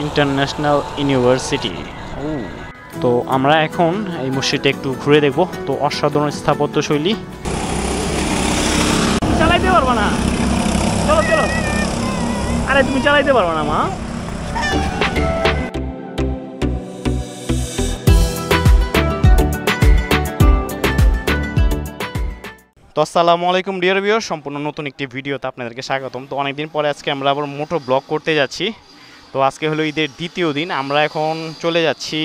International University. ও, তো আমরা এখন এই মসজিদটা একটু ঘুরে দেখব। তো অসাধারণ স্থাপত্য শৈলী। চালাইতে পারবো না, চলো চলো। আরে তুমি চালাইতে পারবো না মা। তো আসসালামু আলাইকুম ডিয়ার ভিউয়ার, সম্পূর্ণ নতুন একটি ভিডিওতে আপনাদেরকে স্বাগতম। তো অনেকদিন পরে আজকে আমরা আবার মোটো ব্লগ করতে যাচ্ছি। তো আজকে হলো ঈদের দ্বিতীয় দিন, আমরা এখন চলে যাচ্ছি,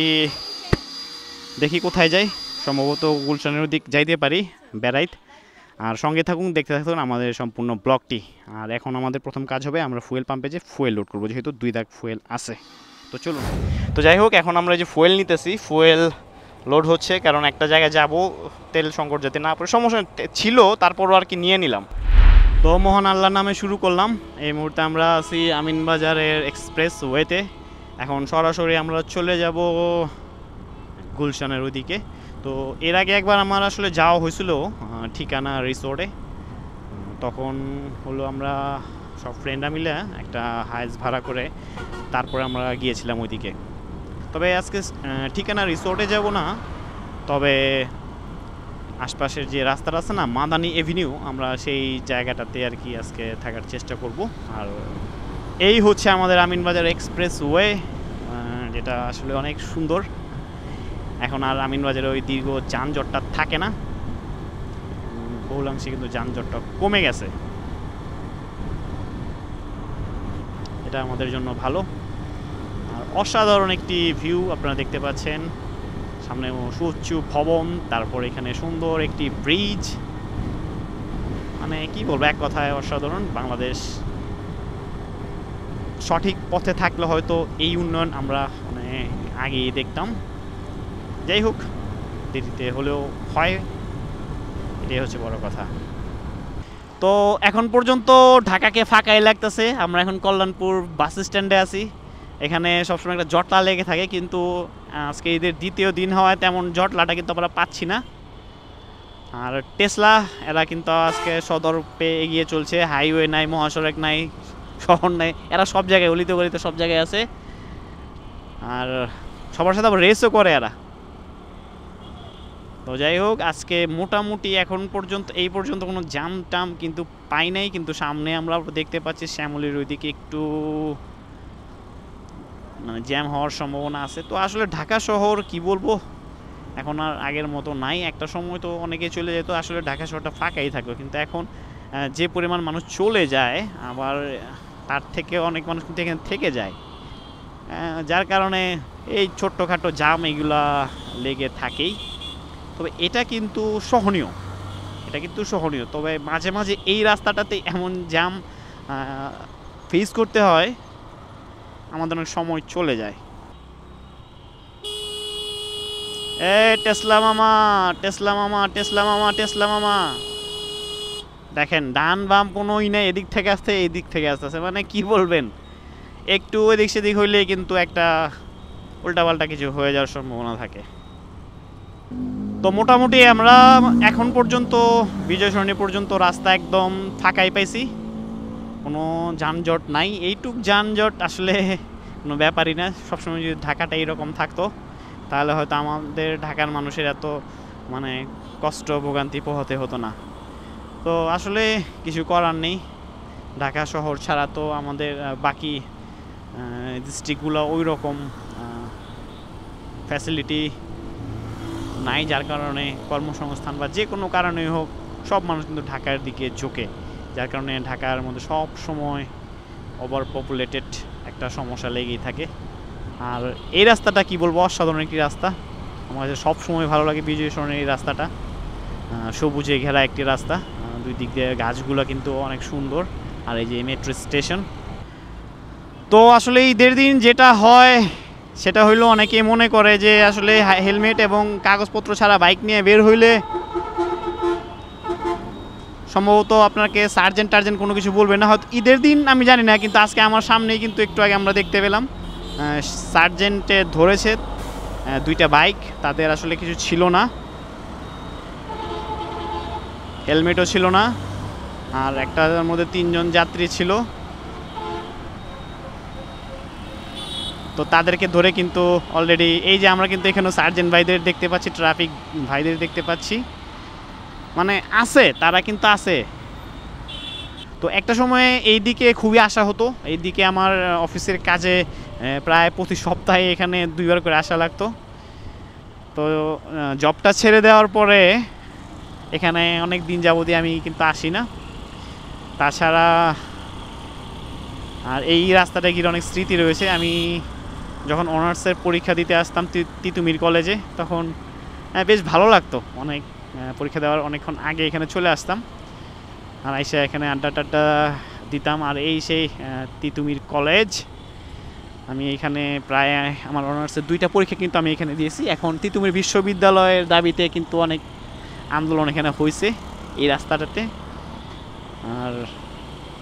দেখি কোথায় যাই, সম্ভবত গুলশানের দিক যাইতে পারি বেড়াইতে। আর সঙ্গে থাকুন, দেখতে থাকুন আমাদের সম্পূর্ণ ব্লগটি। আর এখন আমাদের প্রথম কাজ হবে, আমরা ফুয়েল পাম্পে যে ফুয়েল লোড করবো, যেহেতু 2 দাগ ফুয়েল আছে। তো চলুন। তো যাই হোক, এখন আমরা যে ফুয়েল নিতেছি, ফুয়েল লোড হচ্ছে, কারণ একটা জায়গায় যাব, তেল সংকট যাতে না পড়ে, সমস্যা ছিল, তারপরও আর কি নিয়ে নিলাম। তো মহান আল্লাহর নামে শুরু করলাম। এই মুহূর্তে আমরা আছি আমিনবাজারের এক্সপ্রেস ওয়েতে। এখন সরাসরি আমরা চলে যাব গুলশানের ওদিকে। তো এর আগে একবার আমার আসলে যাওয়া হয়েছিল ঠিকানা রিসোর্টে। তখন হলো আমরা সব ফ্রেন্ডরা মিলে একটা হাইস ভাড়া করে তারপরে আমরা গিয়েছিলাম ওইদিকে। তবে আজকে ঠিকানা রিসোর্টে যাব না, তবে আশপাশের যে রাস্তাটা আছে না, মাদানি এভিনিউ, আমরা সেই জায়গাটাতে আর কি আজকে থাকার চেষ্টা করব। আর এই হচ্ছে আমাদের আমিনবাজার এক্সপ্রেস ওয়ে, যেটা আসলে অনেক সুন্দর। এখন আর আমিনবাজারে ওই দীর্ঘ যানজটটা থাকে না, বহুলাংশে কিন্তু যানজটটা কমে গেছে, এটা আমাদের জন্য ভালো। আর অসাধারণ একটি ভিউ আপনারা দেখতে পাচ্ছেন, সামনে সুউচ্চু ভবন, তারপর এখানে সুন্দর একটি ব্রিজ। মানে কি বলবো, এক কথায় অসাধারণ। বাংলাদেশ সঠিক পথে থাকলে হয়তো এই উন্নয়ন আমরা অনেক আগেই দেখতাম। যাই হোক, দেরিতে হলেও হয়, এটাই হচ্ছে বড় কথা। তো এখন পর্যন্ত ঢাকাকে ফাঁকাই লাগতেছে। আমরা এখন কল্যাণপুর বাস স্ট্যান্ডে আছি। এখানে সবসময় একটা জটলা লেগে থাকে, কিন্তু আজকে ঈদের দ্বিতীয় দিন হওয়ায় তেমন জটলাটা কিন্তু আমরা পাচ্ছি না। আর টেসলা এরা কিন্তু আজকে সদর পেয়ে এগিয়ে চলছে, হাইওয়ে নাই, মহাসড়ক নাই, শহর নাই, এরা সব জায়গায়, অলিতে গলিতে সব জায়গায় আছে। আর সবার সাথে আবার রেসও করে এরা। তো যাই হোক, আজকে মোটামুটি এখন পর্যন্ত এই পর্যন্ত কোনো জ্যাম টাম কিন্তু পাই নাই। কিন্তু সামনে আমরা দেখতে পাচ্ছি শ্যামলীর ওইদিকে একটু মানে জ্যাম হওয়ার সম্ভাবনা আছে। তো আসলে ঢাকা শহর কি বলবো, এখন আর আগের মতো নাই। একটা সময় তো অনেকে চলে যেত, আসলে ঢাকা শহরটা ফাঁকাই থাকতো, কিন্তু এখন যে পরিমাণ মানুষ চলে যায়, আবার তার থেকে অনেক মানুষ কিন্তু এখানে থেকে যায়, যার কারণে এই ছোট্টখাটো জ্যাম এগুলা লেগে থাকেই। তবে এটা কিন্তু সহনীয়, এটা কিন্তু সহনীয়। তবে মাঝে মাঝে এই রাস্তাটাতে এমন জ্যাম ফেস করতে হয়, আমাদের অনেক সময় চলে যায়। এ টেসলা মামা, টেসলা মামা, টেসলা মামা, টেসলা মামা, দেখেন ডান বাম কোনোই নেই, এদিক থেকে আসছে, এদিক থেকে আসতেছে, মানে কি বলবেন, একটু এদিক সেদিক হইলে কিন্তু একটা উল্টাপাল্টা কিছু হয়ে যাওয়ার সম্ভাবনা থাকে। তো মোটামুটি আমরা এখন পর্যন্ত বিজয় সরণি পর্যন্ত রাস্তা একদম ফাঁকাই পাইছি, কোনো যানজট নাই। এইটুক যানজট আসলে কোনো ব্যাপারই না। সবসময় যদি ঢাকাটা এইরকম থাকতো, তাহলে হয়তো আমাদের ঢাকার মানুষের এত মানে কষ্ট ভোগান্তি পোহাতে হতো না। তো আসলে কিছু করার নেই, ঢাকা শহর ছাড়া তো আমাদের বাকি ডিস্ট্রিক্টগুলো ওই রকম ফ্যাসিলিটি নাই, যার কারণে কর্মসংস্থান বা যে কোনো কারণেই হোক সব মানুষ কিন্তু ঢাকার দিকে ঝোঁকে, যার কারণে ঢাকার মধ্যে সব সময় ওভার পপুলেটেড একটা সমস্যা লেগেই থাকে। আর এই রাস্তাটা কি বলবো, অসাধারণ একটি রাস্তা, আমার কাছে সবসময় ভালো লাগে বিজয় সরণির এই রাস্তাটা। সবুজে ঘেরা একটি রাস্তা, দুই দিক দিয়ে গাছগুলো কিন্তু অনেক সুন্দর। আর এই যে মেট্রো স্টেশন। তো আসলে এই 1.5 দিন যেটা হয় সেটা হইলো, অনেকে মনে করে যে আসলে হেলমেট এবং কাগজপত্র ছাড়া বাইক নিয়ে বের হইলে সম্ভবত আপনাকে সার্জেন্ট টার্জেন্ট কোনো কিছু বলবে না, হয়তো ঈদের দিন আমি জানি না, কিন্তু আজকে আমার সামনেই কিন্তু একটু আগে আমরা দেখতে পেলাম সার্জেন্টে ধরেছে 2টা বাইক, তাদের আসলে কিছু ছিল না, হেলমেটও ছিল না, আর একটার মধ্যে 3 জন যাত্রী ছিল। তো তাদেরকে ধরে কিন্তু অলরেডি এই যে আমরা কিন্তু এখানে সার্জেন্ট ভাইদের দেখতে পাচ্ছি, ট্রাফিক ভাইদের দেখতে পাচ্ছি, মানে আছে, তারা কিন্তু আছে। তো একটা সময়ে এই দিকে খুবই আসা হতো, এই দিকে আমার অফিসের কাজে প্রায় প্রতি সপ্তাহে এখানে 2বার করে আসা লাগতো। তো জবটা ছেড়ে দেওয়ার পরে এখানে অনেক দিন যাবতীয় আমি কিন্তু আসি না। তাছাড়া আর এই রাস্তাটা গিয়ে অনেক স্মৃতি রয়েছে। আমি যখন অনার্সের পরীক্ষা দিতে আসতাম তিতুমির কলেজে, তখন বেশ ভালো লাগতো। অনেক পরীক্ষা দেওয়ার অনেকক্ষণ আগে এখানে চলে আসতাম, আর এসে এখানে আড্ডা টাড্ডা দিতাম। আর এই সেই তিতুমির কলেজ, আমি এখানে প্রায় আমার অনার্সের 2টা পরীক্ষা কিন্তু আমি এখানে দিয়েছি। এখন তিতুমির বিশ্ববিদ্যালয়ের দাবিতে কিন্তু অনেক আন্দোলন এখানে হয়েছে এই রাস্তাটাতে। আর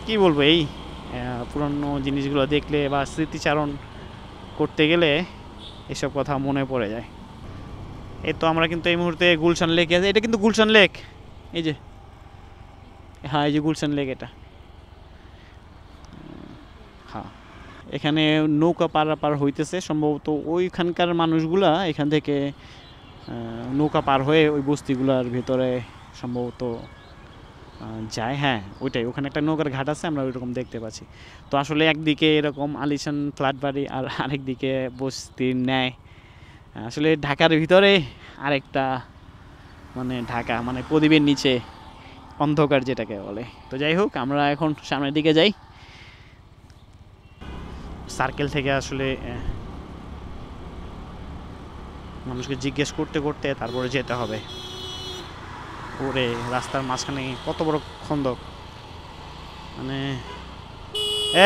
কি বলবো, এই পুরনো জিনিসগুলো দেখলে বা স্মৃতিচারণ করতে গেলে এসব কথা মনে পড়ে যায়। এই তো আমরা কিন্তু এই মুহূর্তে গুলশান লেকে আছে। এটা কিন্তু গুলশান লেক, এই যে, হ্যাঁ এই যে গুলশান লেক এটা। হ্যাঁ, এখানে নৌকা পারাপার হইতেছে সম্ভবত। ওইখানকার মানুষগুলা এখান থেকে নৌকা পার হয়ে ওই বস্তিগুলার ভিতরে সম্ভবত যায়। হ্যাঁ ওইটাই, ওখানে একটা নৌকার ঘাট আছে, আমরা ওইরকম দেখতে পাচ্ছি। তো আসলে একদিকে এরকম আলিশান ফ্ল্যাট বাড়ি, আর আরেকদিকে বস্তির ন্যায় আসলে ঢাকার ভিতরে আরেকটা, মানে ঢাকা মানে প্রদীপের নিচে অন্ধকার যেটাকে বলে। তো যাই হোক, আমরা এখন সামনের দিকে যাই। সার্কেল থেকে আসলে মানুষকে জিজ্ঞেস করতে করতে তারপরে যেতে হবে। ওরে রাস্তার মাঝখানে কত বড় খন্দক, মানে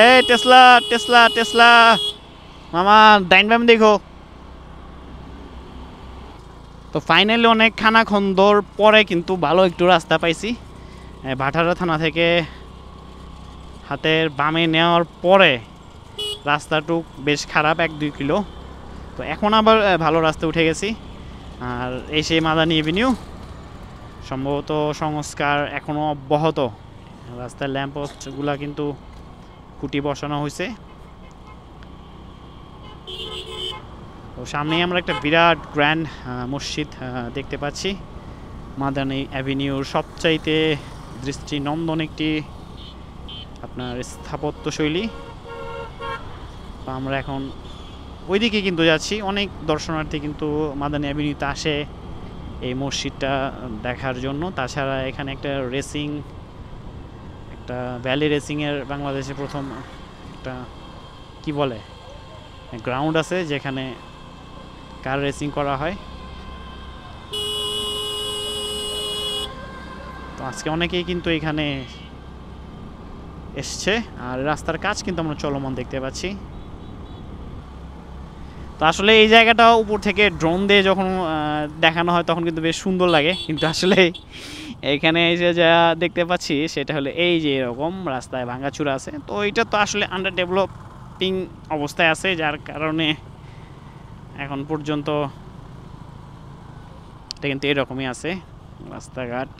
এই টেসলা টেসলা টেসলা মামা ডাইন বাম দেখো। তো ফাইনালি অনেক খানা খন্দর পরে কিন্তু ভালো একটু রাস্তা পাইছি। ভাটারা থানা থেকে হাতের বামে নেওয়ার পরে রাস্তাটুক বেশ খারাপ, 1-2 কিলো। তো এখন আবার ভালো রাস্তা উঠে গেছি। আর এই সেই মাদানী এভিনিউ, সম্ভবত সংস্কার এখনও অব্যাহত। রাস্তার ল্যাম্পপোস্টগুলা কিন্তু খুঁটি বসানো হয়েছে। তো সামনেই আমরা একটা বিরাট গ্র্যান্ড মসজিদ দেখতে পাচ্ছি। মাদানী অ্যাভিনিউর সবচাইতে দৃষ্টিনন্দন একটি আপনার স্থাপত্য শৈলী। তো আমরা এখন ওইদিকে কিন্তু যাচ্ছি। অনেক দর্শনার্থী কিন্তু মাদানী অ্যাভিনিউতে আসে এই মসজিদটা দেখার জন্য। তাছাড়া এখানে একটা রেসিং, একটা ভ্যালি রেসিংয়ের বাংলাদেশে প্রথম একটা কি বলে গ্রাউন্ড আছে, যেখানে কার রেসিং করা হয়। তো আজকে অনেকেই কিন্তু এখানে এসছে, আর রাস্তার কাজ কিন্তু আমরা চলমান দেখতে পাচ্ছি। তো আসলে এই জায়গাটা উপর থেকে ড্রোন দিয়ে যখন দেখানো হয় তখন কিন্তু বেশ সুন্দর লাগে, কিন্তু আসলে এখানে এসে যা দেখতে পাচ্ছি সেটা হলো এই যে এরকম রাস্তায় ভাঙাচুরা আছে। তো এটা তো আসলে আন্ডার ডেভেলপিং অবস্থায় আছে, যার কারণে এখন পর্যন্ত এটা কিন্তু এরকমই আছে রাস্তাঘাট,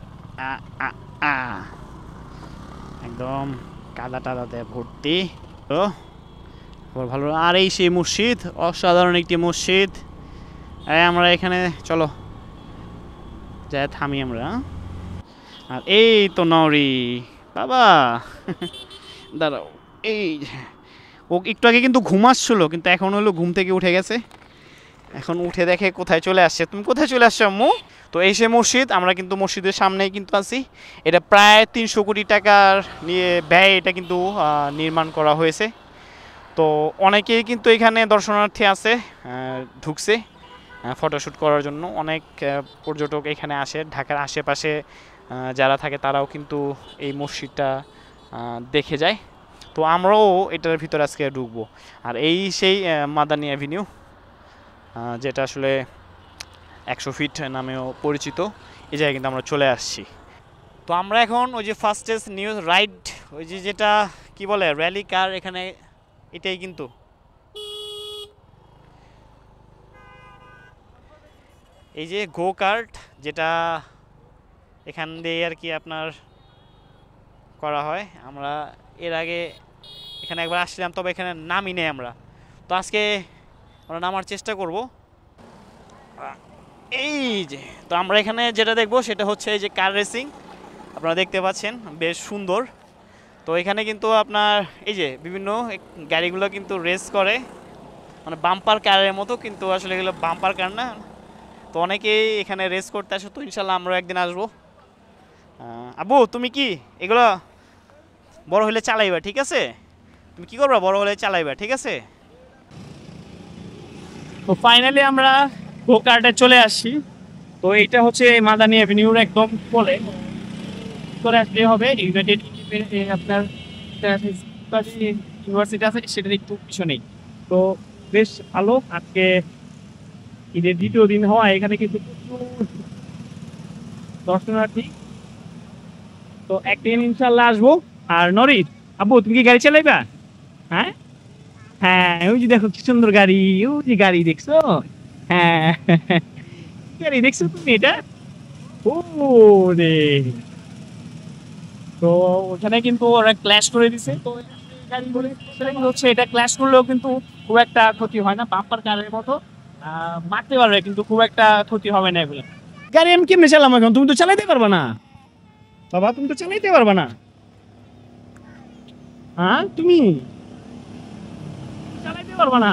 একদম কাদা টাদাতে ভর্তি। তো ভালো। আর এই সেই মসজিদ, অসাধারণ একটি মসজিদ। আমরা এখানে চলো যাই, থামি আমরা। আর এই তো নওরি বাবা দাঁড়াও, এই ও একটু আগে কিন্তু ঘুমাচ্ছিল, কিন্তু এখন হলো ঘুম থেকে উঠে গেছে। এখন উঠে দেখে কোথায় চলে আসছে। তুমি কোথায় চলে আসছো আম্মু? তো এই সে মসজিদ, আমরা কিন্তু মসজিদের সামনেই কিন্তু আছি। এটা প্রায় 300 কোটি টাকার নিয়ে ব্যয় এটা কিন্তু নির্মাণ করা হয়েছে। তো অনেকেই কিন্তু এখানে দর্শনার্থী আছে, ঢুকছে ফটোশ্যুট করার জন্য। অনেক পর্যটক এখানে আসে, ঢাকার আশেপাশে যারা থাকে তারাও কিন্তু এই মসজিদটা দেখে যায়। তো আমরাও এটার ভিতরে আজকে ঢুকবো। আর এই সেই মাদানী অ্যাভিনিউ, যেটা আসলে 100 ফিট নামেও পরিচিত। এই জায়গায় কিন্তু আমরা চলে আসছি। তো আমরা এখন ওই যে ফাস্টেস্ট নিউজ রাইড, ওই যে যেটা কি বলে র্যালি কার, এখানে এটাই কিন্তু। এই যে গো কার্ট, যেটা এখান দিয়ে আর কি আপনার করা হয়। আমরা এর আগে এখানে একবার আসছিলাম, তবে এখানে নামি নেই আমরা। তো আজকে আমরা নামার চেষ্টা করব। এই যে তো আমরা এখানে যেটা দেখব সেটা হচ্ছে এই যে কার রেসিং, আপনারা দেখতে পাচ্ছেন বেশ সুন্দর। তো এখানে কিন্তু আপনার এই যে বিভিন্ন গাড়িগুলো কিন্তু রেস করে, মানে বাম্পার কারের মতো, কিন্তু আসলে এগুলো বাম্পার কার না। তো অনেকেই এখানে রেস করতে আসে, তো ইনশাল্লাহ আমরা একদিন আসবো। আবু তুমি কি এগুলো বড় হলে চালাইবা, ঠিক আছে? তুমি কি করবা বড় হলে চালাইবা, ঠিক আছে? তো ফাইনালি আমরা গো কার্টে চলে আসছি। তো এটা হচ্ছে মাদানী অ্যাভিনিউর একদম কোলে করে আসলে হবে ইউনাইটেড আপনার ইউনিভার্সিটি আছে সেটার একটু পিছনেই। তো বেশ ভালো, আজকে ঈদের দ্বিতীয় দিন হওয়া এখানে কিন্তু প্রচুর দর্শনার্থী। তো একদিন ইনশাল্লাহ আসবো। আর নরিদ, আব্বু তুমি কি গাড়ি চালাইবা? হ্যাঁ হ্যাঁ, ওই যে দেখো কি সুন্দর গাড়ি, ওই যে গাড়ি দেখছো? হ্যাঁ গাড়ি দেখছো তুমি এটা? ও রে, তো ওখানে কিন্তু ওরা ক্ল্যাশ করে দিছে। তো গাড়িগুলো হচ্ছে এটা ক্ল্যাশ করলেও কিন্তু খুব একটা ক্ষতি হয় না, বাম্পার কারের মতো মারতে পারবে কিন্তু খুব একটা ক্ষতি হবে না এগুলো। গাড়ি আমি কেমনে চালাম এখন? তুমি তো চালাইতে পারবা না বাবা, তুমি তো চালাইতে পারবা না। হ্যাঁ তুমি চালাইতে পারবা না,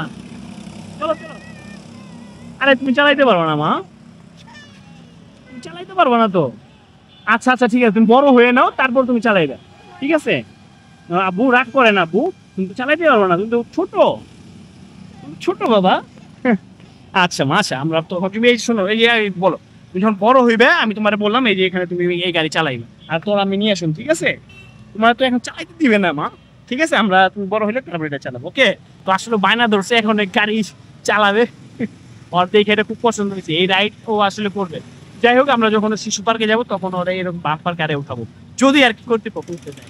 চলো চলো। আরে তুমি চালাইতে পারবা না মা, তুমি চালাইতে পারবা না তো। আচ্ছা আচ্ছা ঠিক আছে, তুমি বড় হয়ে নাও তারপর তুমি চালাইবে, ঠিক আছে? আব্বু রাগ করে না, আব্বু তুমি তো চালাইতে পারবো না, তুমি তো ছোট, তুমি ছোট বাবা। আচ্ছা মা, আচ্ছা আমরা তো তুমি এই শোনো, এই যে বলো তুমি যখন বড় হইবে আমি তোমার বললাম এই যে এখানে তুমি এই গাড়ি চালাইবে, আর তোর আমি নিয়ে আসুন, ঠিক আছে? তোমার তো এখন চালাইতে দিবে না মা, ঠিক আছে? আমরা তুমি বড় হইলে তারপর এটা চালাবো, ওকে? তো আসলে বায়না ধরছে এখন এই গাড়ি চালাবে, ওর দেখে এটা খুব পছন্দ হয়েছে, এই রাইড ও আসলে করবে। যাই হোক, আমরা যখন শিশু পার্কে যাবো তখন ওরা এরকম বাম্পার কারে উঠাবো, যদি আর কি করতে পছন্দ চাই।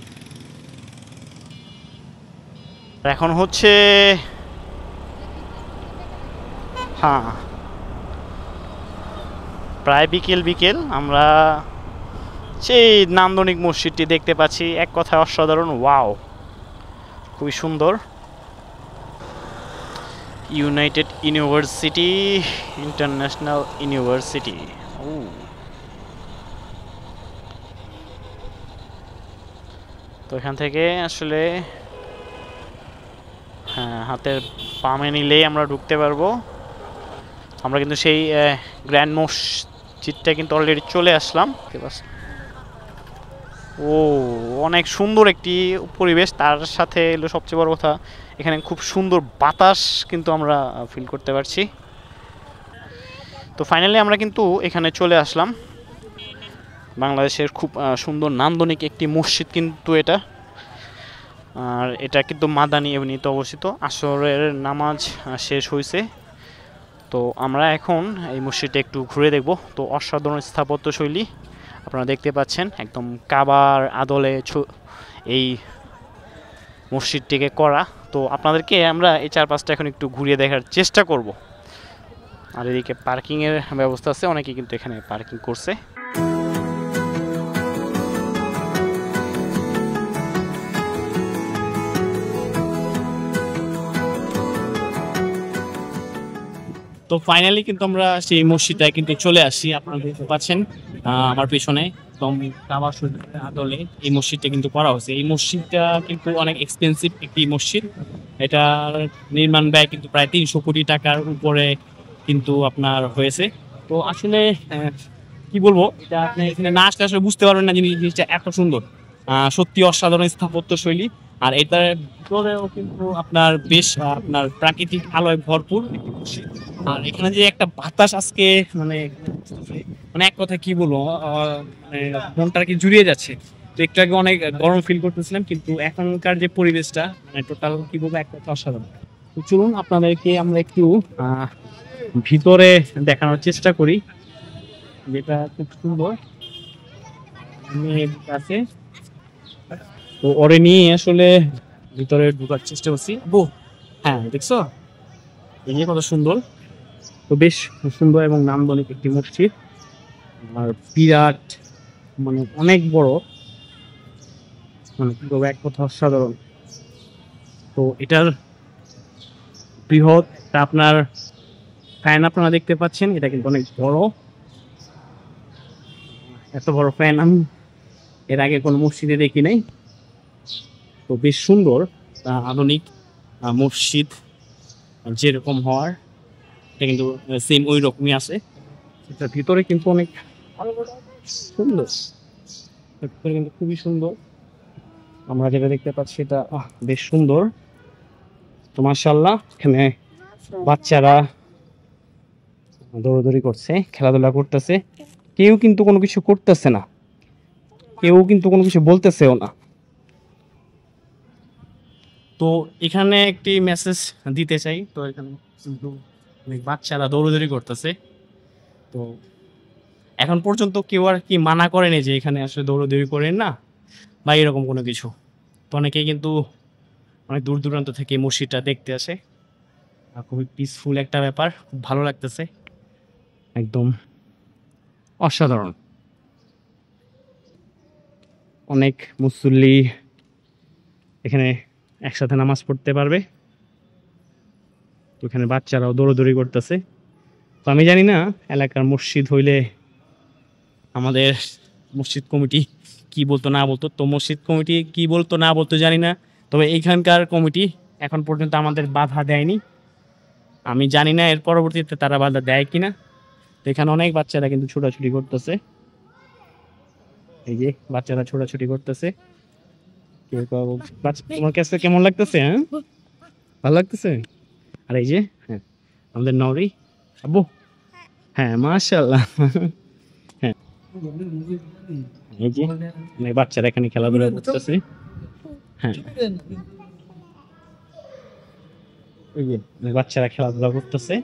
এখন হচ্ছে হ্যাঁ প্রায় বিকেল বিকেল, আমরা সেই নান্দনিক মসজিদটি দেখতে পাচ্ছি, এক কথায় অসাধারণ, ওয়াও, খুবই সুন্দর। United University, International University. ও তো এখান থেকে আসলে হ্যাঁ হাতের বামে নিলেই আমরা ঢুকতে পারবো। আমরা কিন্তু সেই গ্র্যান্ড মসজিদটা কিন্তু অলরেডি চলে আসলাম। ও অনেক সুন্দর একটি পরিবেশ, তার সাথে এলো সবচেয়ে বড় কথা এখানে খুব সুন্দর বাতাস কিন্তু আমরা ফিল করতে পারছি। তো ফাইনালি আমরা কিন্তু এখানে চলে আসলাম। বাংলাদেশের খুব সুন্দর নান্দনিক একটি মসজিদ কিন্তু এটা, আর এটা কিন্তু মাদানী এভিনিউতে অবস্থিত। আসরের নামাজ শেষ হয়েছে, তো আমরা এখন এই মসজিদটা একটু ঘুরে দেখব। তো অসাধারণ স্থাপত্য শৈলী আপনারা দেখতে পাচ্ছেন, একদম কাবার আদলে এই মসজিদটিকে করা। তো আপনাদেরকে আমরা এই চারপাশটা এখন একটু ঘুরিয়ে দেখার চেষ্টা করব। আর এদিকে পার্কিংয়ের ব্যবস্থা আছে, অনেকে কিন্তু এখানে পার্কিং করছে। তো ফাইনালি কিন্তু আমরা সেই মসজিদটায় কিন্তু চলে আসি, আপনারা দেখতে পাচ্ছেন আমার পেছনে একদম কাবা শরীফের আদলে এই মসজিদটা কিন্তু করা হয়েছে। এই মসজিদটা কিন্তু অনেক এক্সপেন্সিভ একটি মসজিদ, এটার নির্মাণ ব্যয় কিন্তু প্রায় 300 কোটি টাকার উপরে কিন্তু আপনার হয়েছে। তো আসলে কি বলবো, এটা আপনি এখানে না আসলে আসলে বুঝতে পারবেন না জিনিসটা এত সুন্দর, সত্যি অসাধারণ স্থাপত্য শৈলী। আর এটার ভিতরেও কিন্তু আপনার বেশ আপনার প্রাকৃতিক আলোয় ভরপুর। আর এখানে যে একটা বাতাস আজকে মানে মানে এক কথা কি বলবো, মানে মনটা আর কি জুড়িয়ে যাচ্ছে। তো একটু আগে অনেক গরম ফিল করতেছিলাম, কিন্তু এখনকার যে পরিবেশটা মানে টোটাল কি বলবো, এক কথা অসাধারণ। তো চলুন আপনাদেরকে আমরা একটু ভিতরে দেখানোর চেষ্টা করি, যেটা খুব সুন্দর আছে। তো ওরে নিয়ে আসলে ভিতরে ঢোকার চেষ্টা করছি। হ্যাঁ দেখছো এই যে কত সুন্দর, তো বেশ সুন্দর এবং নান্দনিক একটি মসজিদ, আর বিরাট মানে অনেক বড়, মানে কি বলবো, এক কথা অসাধারণ। তো এটার বৃহৎ আপনার ফ্যান আপনারা দেখতে পাচ্ছেন, এটা কিন্তু অনেক বড়। এত বড় ফ্যান আমি এর আগে কোনো মসজিদে দেখি নাই। তো বেশ সুন্দর আধুনিক মসজিদ যেরকম হওয়ার এটা কিন্তু সেম ওই রকমই আছে। এটার ভিতরে কিন্তু অনেক সুন্দর, ভিতরে কিন্তু খুবই সুন্দর। আমরা যেটা দেখতে পাচ্ছি এটা বেশ সুন্দর। তো মাশাআল্লাহ এখানে বাচ্চারা দৌড়াদৌড়ি করছে, খেলাধুলা করতেছে, কেউ কিন্তু কোনো কিছু করতেছে না, কেউ কিন্তু কোনো কিছু বলতেছেও না। তো এখানে একটি মেসেজ দিতে চাই। তো এখানে কিন্তু অনেক বাচ্চারা দৌড়াদৌড়ি করতেছে। তো এখন পর্যন্ত কেউ আর কি মানা করেনি যে এখানে আসলে দৌড়াদৌড়ি করেন না বা এরকম কোনো কিছু। তো অনেকেই কিন্তু অনেক দূর দূরান্ত থেকে মসজিদটা দেখতে আসে। আর খুবই পিসফুল একটা ব্যাপার, খুব ভালো লাগতেছে, একদম অসাধারণ। অনেক মুসল্লি এখানে একসাথে নামাজ পড়তে পারবে। তো এখানে বাচ্চারাও দৌড়াদৌড়ি করতেছে। তো আমি জানি না এলাকার মসজিদ হইলে আমাদের মসজিদ কমিটি কি বলতো না বলতো। তো মসজিদ কমিটি কি বলতো না বলতো জানি না, তবে এইখানকার কমিটি এখন পর্যন্ত আমাদের বাধা দেয়নি। আমি জানি না এর পরবর্তীতে তারা বাধা দেয় কিনা। তো এখানে অনেক বাচ্চারা কিন্তু ছোটাছুটি করতেছে, এই যে বাচ্চারা ছোটাছুটি করতেছে। তোমার কাছে কেমন লাগতেছে? হ্যাঁ, ভালো লাগতেছে। আর এই যে হ্যাঁ আমাদের নরি আব্বু, হ্যাঁ মাশাআল্লাহ। হ্যাঁ এই যে অনেক বাচ্চারা এখানে খেলাধুলা করতেছে। হ্যাঁ এই যে অনেক বাচ্চারা খেলাধুলা করতেছে,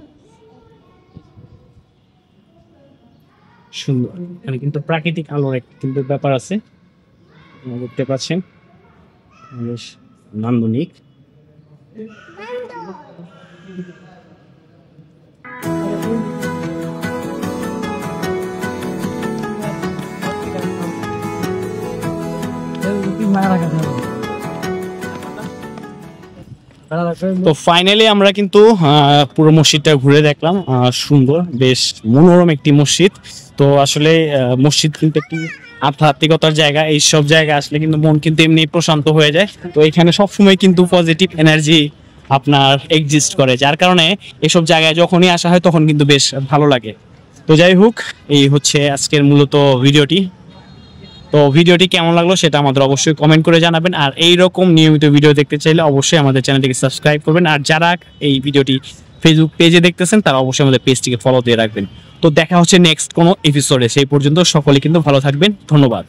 সুন্দর। এখানে কিন্তু প্রাকৃতিক আলোর একটা কিন্তু ব্যাপার আছে, দেখতে পাচ্ছেন, বেশ নান্দনিক। তো ফাইনালি আমরা কিন্তু পুরো মসজিদটা ঘুরে দেখলাম। সুন্দর, বেশ মনোরম একটি মসজিদ। তো আসলে মসজিদ কিন্তু একটি আধ্যাত্মিকতার জায়গা। এই সব জায়গায় আসলে কিন্তু মন কিন্তু এমনি প্রশান্ত হয়ে যায়। তো এখানে সবসময় কিন্তু পজিটিভ এনার্জি আপনার এক্সিস্ট করে, যার কারণে এসব জায়গায় যখনই আসা হয় তখন কিন্তু বেশ ভালো লাগে। তো যাই হোক, এই হচ্ছে আজকের মূলত ভিডিওটি। তো ভিডিওটি কেমন লাগলো সেটা আমাদের অবশ্যই কমেন্ট করে জানাবেন। আর এইরকম নিয়মিত ভিডিও দেখতে চাইলে অবশ্যই আমাদের চ্যানেলটিকে সাবস্ক্রাইব করবেন। আর যারা এই ভিডিওটি ফেসবুক পেজে দেখতেছেন তারা অবশ্যই আমাদের পেজটিকে ফলো দিয়ে রাখবেন। তো দেখা হচ্ছে নেক্সট কোনো এপিসোডে। সেই পর্যন্ত সকলে কিন্তু ভালো থাকবেন। ধন্যবাদ।